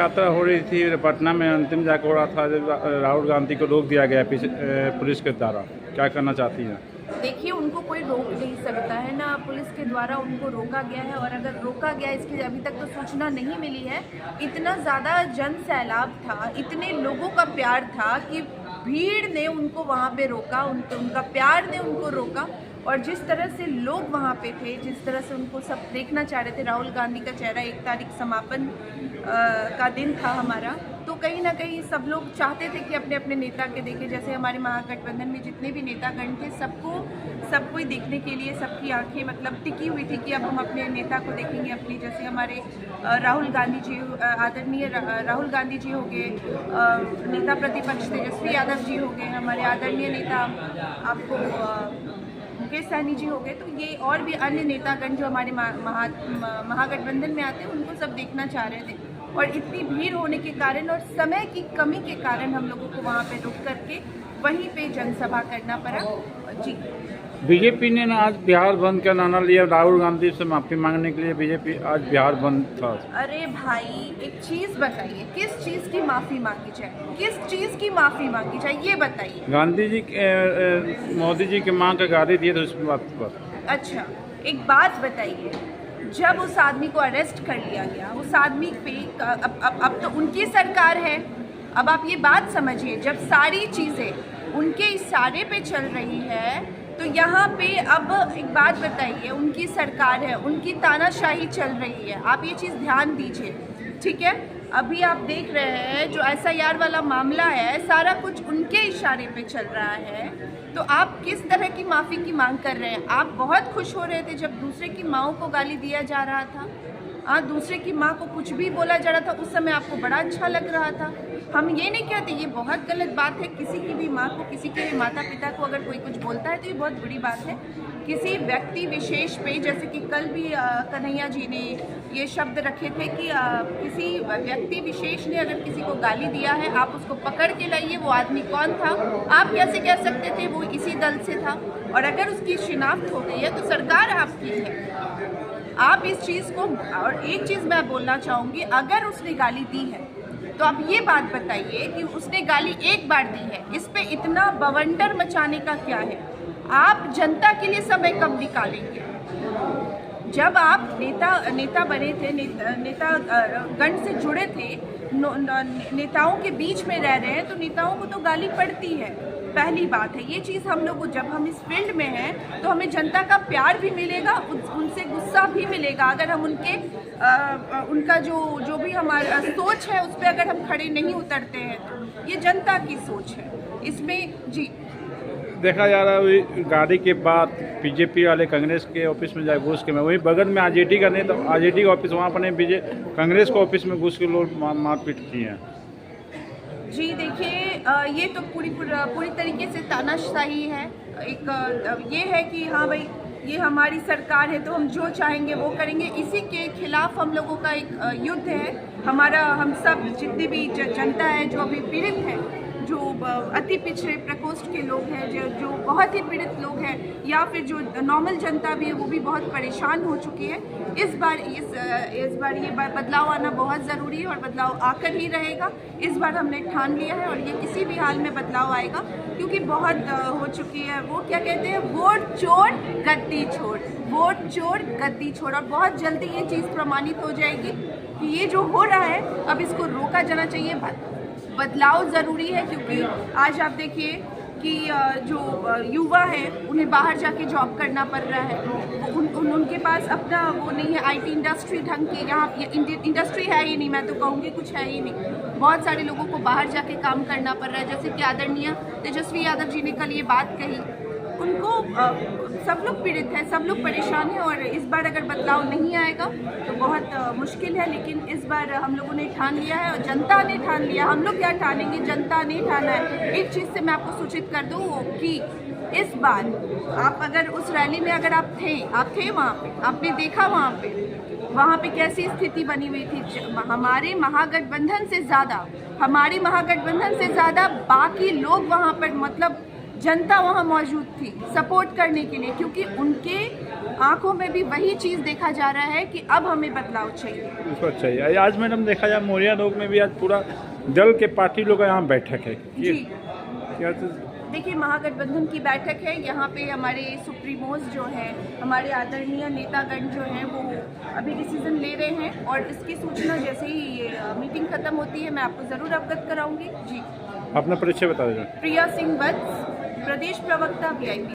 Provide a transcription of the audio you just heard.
यात्रा हो रही थी पटना में, अंतिम जाकर हो रहा था, राहुल गांधी को रोक दिया गया पुलिस के द्वारा, क्या करना चाहती हैं? देखिए, उनको कोई रोक नहीं सकता है ना, पुलिस के द्वारा उनको रोका गया है। और अगर रोका गया, इसकी अभी तक तो सूचना नहीं मिली है। इतना ज़्यादा जन सैलाब था, इतने लोगों का प्यार था कि भीड़ ने उनको वहाँ पे रोका, उनका प्यार ने उनको रोका। और जिस तरह से लोग वहाँ पे थे, जिस तरह से उनको सब देखना चाह रहे थे, राहुल गांधी का चेहरा, 1 तारीख समापन का दिन था हमारा, तो कहीं ना कहीं सब लोग चाहते थे कि अपने अपने नेता के देखें। जैसे हमारे महागठबंधन में जितने भी नेतागण थे, सबको ही देखने के लिए सबकी आंखें मतलब टिकी हुई थी कि अब हम अपने नेता को देखेंगे। अपनी जैसे हमारे राहुल गांधी जी, आदरणीय राहुल गांधी जी हो गए, नेता प्रतिपक्ष तेजस्वी यादव जी हो गए, हमारे आदरणीय नेता आपको मुकेश सहनी जी हो गए। तो ये और भी अन्य नेतागण जो हमारे महागठबंधन में आते हैं, उनको सब देखना चाह रहे थे। और इतनी भीड़ होने के कारण और समय की कमी के कारण हम लोगों को वहाँ पे रुक करके वहीं पे जनसभा करना पड़ा। जी, बीजेपी ने ना आज बिहार बंद का नारा लिया, राहुल गांधी से माफ़ी मांगने के लिए बीजेपी आज बिहार बंद था। अरे भाई, एक चीज़ बताइए, किस चीज़ की माफ़ी मांगी जाए, किस चीज़ की माफ़ी मांगी जाए, ये बताइए। गांधी जी मोदी जी की मां का गाली दिए थे उस बात पर। अच्छा, एक बात बताइए, जब उस आदमी को अरेस्ट कर लिया गया, उस आदमी पे अब तो उनकी सरकार है। अब आप ये बात समझिए, जब सारी चीज़ें उनके इशारे पे चल रही है, तो यहाँ पे अब एक बात बताइए, उनकी सरकार है, उनकी तानाशाही चल रही है। आप ये चीज़ ध्यान दीजिए, ठीक है। अभी आप देख रहे हैं जो SIR वाला मामला है, सारा कुछ उनके इशारे पे चल रहा है। तो आप किस तरह की माफ़ी की मांग कर रहे हैं? आप बहुत खुश हो रहे थे जब दूसरे की माँओं को गाली दिया जा रहा था, दूसरे की माँ को कुछ भी बोला जा रहा था, उस समय आपको बड़ा अच्छा लग रहा था। हम ये नहीं कहते, ये बहुत गलत बात है। किसी की भी माँ को, किसी के भी माता पिता को अगर कोई कुछ बोलता है तो ये बहुत बुरी बात है। किसी व्यक्ति विशेष पे, जैसे कि कल भी कन्हैया जी ने ये शब्द रखे थे कि किसी व्यक्ति विशेष ने अगर किसी को गाली दिया है, आप उसको पकड़ के लाइए, वो आदमी कौन था। आप कैसे कह सकते थे वो इसी दल से था? और अगर उसकी शिनाख्त हो गई है तो सरकार आपकी है। आप इस चीज़ को, और एक चीज़ मैं बोलना चाहूँगी, अगर उसने गाली दी है तो आप ये बात बताइए कि उसने गाली एक बार दी है, इस पे इतना बवंडर मचाने का क्या है? आप जनता के लिए समय कब निकालेंगे? जब आप नेता बने थे, नेता गण से जुड़े थे, नेताओं के बीच में रह रहे हैं, तो नेताओं को तो गाली पड़ती है। पहली बात है ये चीज़, हम लोग जब हम इस फील्ड में हैं तो हमें जनता का प्यार भी मिलेगा, उनसे गुस्सा भी मिलेगा। अगर हम उनका जो भी हमारा सोच है उस पर अगर हम खड़े नहीं उतरते हैं, तो ये जनता की सोच है इसमें। जी, देखा जा रहा है गाड़ी के बाद बीजेपी वाले कांग्रेस के ऑफिस में जाए घुस के, मैं वही बगल में आरजेडी का नहीं, तो आरजेडी का ऑफिस वहाँ पर कांग्रेस के ऑफिस में घुस के लोग मारपीट किए हैं। जी देखिए, ये तो पूरी तरीके से तानाशाही है। एक ये है कि हाँ भाई, ये हमारी सरकार है तो हम जो चाहेंगे वो करेंगे। इसी के खिलाफ हम लोगों का एक युद्ध है। हम सब जितनी भी जनता है जो अभी पीड़ित है, जो अति पिछड़े प्रकोष्ठ के लोग हैं, जो बहुत ही पीड़ित लोग हैं, या फिर जो नॉर्मल जनता भी है, वो भी बहुत परेशान हो चुकी है। इस बार ये बदलाव आना बहुत ज़रूरी है और बदलाव आकर ही रहेगा। इस बार हमने ठान लिया है और ये किसी भी हाल में बदलाव आएगा, क्योंकि बहुत हो चुकी है। वो क्या कहते हैं, वोट चोर गद्दी छोड़, वोट चोर गद्दी छोड़। और बहुत जल्दी ये चीज़ प्रमाणित हो जाएगी कि ये जो हो रहा है, अब इसको रोका जाना चाहिए। बदलाव ज़रूरी है, क्योंकि आज आप देखिए कि जो युवा है उन्हें बाहर जाके जॉब करना पड़ रहा है। उनके पास अपना वो नहीं है, IT इंडस्ट्री ढंग की यहाँ इंडस्ट्री है ही नहीं, मैं तो कहूँगी कुछ है ही नहीं। बहुत सारे लोगों को बाहर जाके काम करना पड़ रहा है। जैसे कि आदरणीय तेजस्वी यादव जी ने कल ये बात कही, उनको सब लोग पीड़ित हैं, सब लोग परेशान हैं। और इस बार अगर बदलाव नहीं आएगा तो बहुत मुश्किल है। लेकिन इस बार हम लोगों ने ठान लिया है और जनता ने ठान लिया। हम लोग क्या ठानेंगे, जनता ने ठाना है। एक चीज़ से मैं आपको सूचित कर दूँ कि इस बार आप अगर उस रैली में अगर आप थे वहाँ पे, आपने देखा वहाँ पे कैसी स्थिति बनी हुई थी। हमारे महागठबंधन से ज़्यादा बाकी लोग वहाँ पर मतलब जनता वहाँ मौजूद थी सपोर्ट करने के लिए, क्योंकि उनके आंखों में भी वही चीज़ देखा जा रहा है कि अब हमें बदलाव चाहिए। बिल्कुल चाहिए। आज मैडम देखा जाए मोरिया लोग में भी आज पूरा दल के पार्टी लोग का यहाँ बैठक है। जी क्या तो देखिए, महागठबंधन की बैठक है। यहाँ पे हमारे सुप्रीमोज जो हैं, हमारे आदरणीय नेतागण जो हैं, वो अभी डिसीजन ले रहे हैं और इसकी सूचना जैसे ही ये मीटिंग खत्म होती है मैं आपको ज़रूर अवगत कराऊंगी। जी, अपना परिचय बता दीजिए। प्रिया सिंह वत्स, प्रदेश प्रवक्ता VIP।